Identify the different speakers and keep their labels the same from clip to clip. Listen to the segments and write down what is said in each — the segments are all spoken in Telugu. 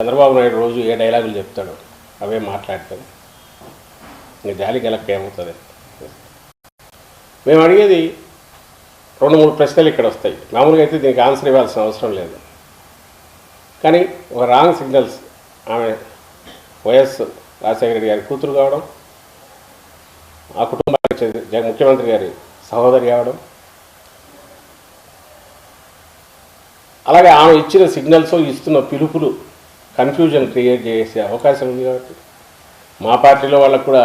Speaker 1: చంద్రబాబు నాయుడు రోజు ఏ డైలాగులు చెప్తాడు అవే మాట్లాడతాడు. ఇంకా జాలి గెలక్క ఏమవుతుంది. మేము అడిగేది 2-3 ప్రశ్నలు ఇక్కడ వస్తాయి. మామూలుగా అయితే దీనికి ఆన్సర్ ఇవ్వాల్సిన అవసరం లేదు. కానీ ఒక రాంగ్ సిగ్నల్స్, ఆమె వైఎస్ రాజశేఖర రెడ్డి గారి కూతురు కావడం, ఆ కుటుంబానికి ముఖ్యమంత్రి గారి సహోదరి కావడం, అలాగే ఆమె ఇచ్చిన సిగ్నల్స్, ఇస్తున్న పిలుపులు కన్ఫ్యూజన్ క్రియేట్ చేసే అవకాశం ఉంది. కాబట్టి మా పార్టీలో వాళ్ళకు కూడా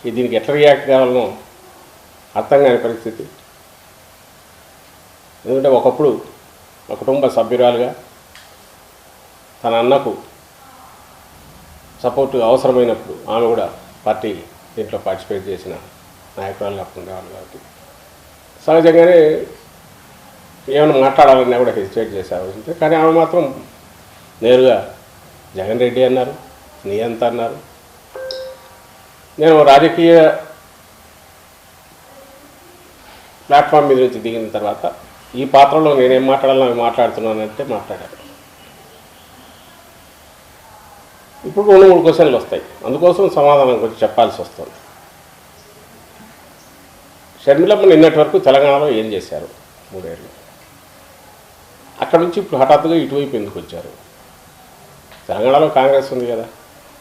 Speaker 1: దీనికి ఎట్లా రియాక్ట్ కావాలనో అర్థం కాని పరిస్థితి. ఎందుకంటే ఒకప్పుడు ఒక కుటుంబ సభ్యురాలుగా తన అన్నకు సపోర్ట్ అవసరమైనప్పుడు ఆమె కూడా పార్టీ దీంట్లో పార్టిసిపేట్ చేసిన నాయకురాలుగా ఉండేవాళ్ళు. కాబట్టి సహజంగానే ఏమైనా మాట్లాడాలన్నా కూడా హెసిటేట్ చేసే అవసరం. కానీ ఆమె మాత్రం నేరుగా జగన్ రెడ్డి అన్నారు, నీ ఎంత అన్నారు. నేను రాజకీయ ప్లాట్ఫామ్ మీద నుంచి దిగిన తర్వాత ఈ పాత్రలో నేనేం మాట్లాడాలని అవి మాట్లాడుతున్నానంటే మాట్లాడాను. ఇప్పుడు 2-3 క్వశ్చన్లు వస్తాయి. అందుకోసం సమాధానం కొంచెం చెప్పాల్సి వస్తుంది. షర్మిలమ్మ నిన్నటి వరకు తెలంగాణలో ఏం చేశారు 3 ఏళ్ళు? అక్కడ నుంచి ఇప్పుడు హఠాత్తుగా ఇటువైపు ఎందుకు వచ్చారు? తెలంగాణలో కాంగ్రెస్ ఉంది కదా,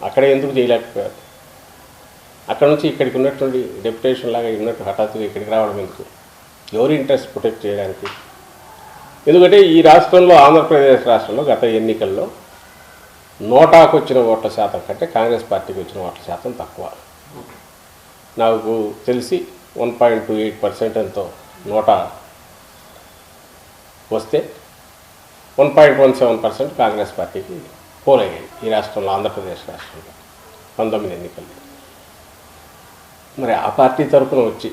Speaker 1: అక్కడే ఎందుకు చేయలేకపోయారు? అక్కడ నుంచి ఇక్కడికి ఉన్నటువంటి డెప్యుటేషన్ లాగా ఉన్నట్టు హఠాత్తుగా ఇక్కడికి రావడం ఎందుకు? ఎవరి ఇంట్రెస్ట్ ప్రొటెక్ట్ చేయడానికి? ఎందుకంటే ఈ రాష్ట్రంలో, ఆంధ్రప్రదేశ్ రాష్ట్రంలో గత ఎన్నికల్లో నోటాకు వచ్చిన ఓట్ల శాతం కంటే కాంగ్రెస్ పార్టీకి వచ్చిన ఓట్ల శాతం తక్కువ. నాకు తెలిసి 1.28% ఎంతో నోటా వస్తే 1.17% కాంగ్రెస్ పార్టీకి పోలయ్యాయి ఈ రాష్ట్రంలో, ఆంధ్రప్రదేశ్ రాష్ట్రంలో 19 ఎన్నికలు. మరి ఆ పార్టీ తరఫున వచ్చి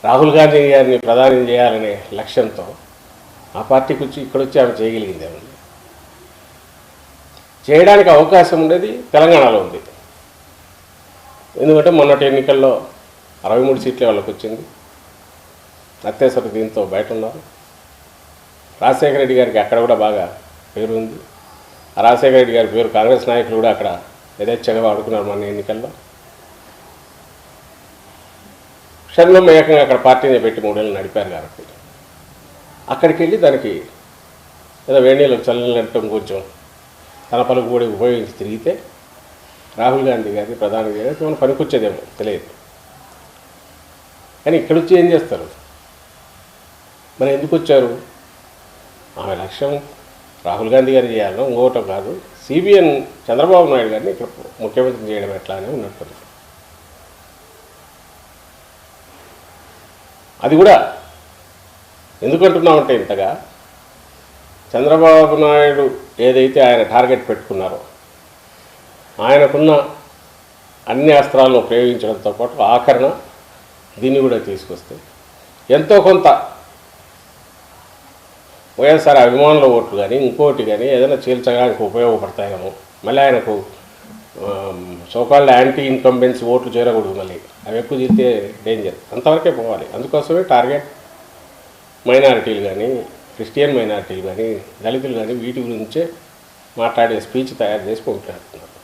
Speaker 1: రాహుల్ గాంధీ గారిని ప్రధాని చేయాలనే లక్ష్యంతో ఆ పార్టీకి వచ్చి ఇక్కడొచ్చి ఆమె చేయగలిగింది ఏముంది? చేయడానికి అవకాశం ఉండేది తెలంగాణలో ఉంది. ఎందుకంటే మొన్నటి ఎన్నికల్లో 63 సీట్లే వాళ్ళకి వచ్చింది. అత్యవసర దీంతో బయట ఉన్నారు. రాజశేఖర రెడ్డి గారికి అక్కడ కూడా బాగా పేరు ఉంది. ఆ రాజశేఖర రెడ్డి గారి పేరు కాంగ్రెస్ నాయకులు కూడా అక్కడ యథేచ్ఛగా వాడుకున్నారు మొన్న ఎన్నికల్లో. షర్మిలమ్మ ఏకంగా అక్కడ పార్టీని పెట్టి 3 ఏళ్ళు నడిపారు. కాబట్టి అక్కడికి వెళ్ళి దానికి ఏదో వేణీలకు చల్లనట్టం కొంచెం తన పలుకు కూడా ఉపయోగించి తిరిగితే రాహుల్ గాంధీ గారిని ప్రధాని గారికి మనం పనికొచ్చేదేమో తెలియదు. కానీ ఇక్కడొచ్చి ఏం చేస్తారు? మరి ఎందుకు వచ్చారు? ఆమె లక్ష్యం రాహుల్ గాంధీ గారు చేయాలనో ఇంకోటం కాదు, సిబిఎన్ చంద్రబాబు నాయుడు గారిని ఇక్కడ ముఖ్యమంత్రి చేయడం ఎట్లా అని ఉన్నట్టు. అది కూడా ఎందుకంటున్నామంటే, ఇంతగా చంద్రబాబు నాయుడు ఏదైతే ఆయన టార్గెట్ పెట్టుకున్నారో, ఆయనకున్న అన్ని అస్త్రాలను ప్రయోగించడంతో పాటు ఆఖరణ దీన్ని కూడా తీసుకొస్తే ఎంతో కొంత వైఎస్ఆర్ అభిమానుల ఓట్లు కానీ ఇంకోటి కానీ ఏదైనా చీల్చడానికి ఉపయోగపడతాయేమో. మళ్ళీ ఆయనకు సోకాల్డ్ యాంటీ ఇన్కంబెన్సీ ఓట్లు చేరకూడదు. మళ్ళీ అవి ఎక్కువ చీల్తే డేంజర్. అంతవరకే పోవాలి. అందుకోసమే టార్గెట్ మైనారిటీలు కానీ, క్రిస్టియన్ మైనారిటీలు కానీ, దళితులు కానీ వీటి గురించే మాట్లాడే స్పీచ్ తయారు చేసి పంపిస్తున్నారు.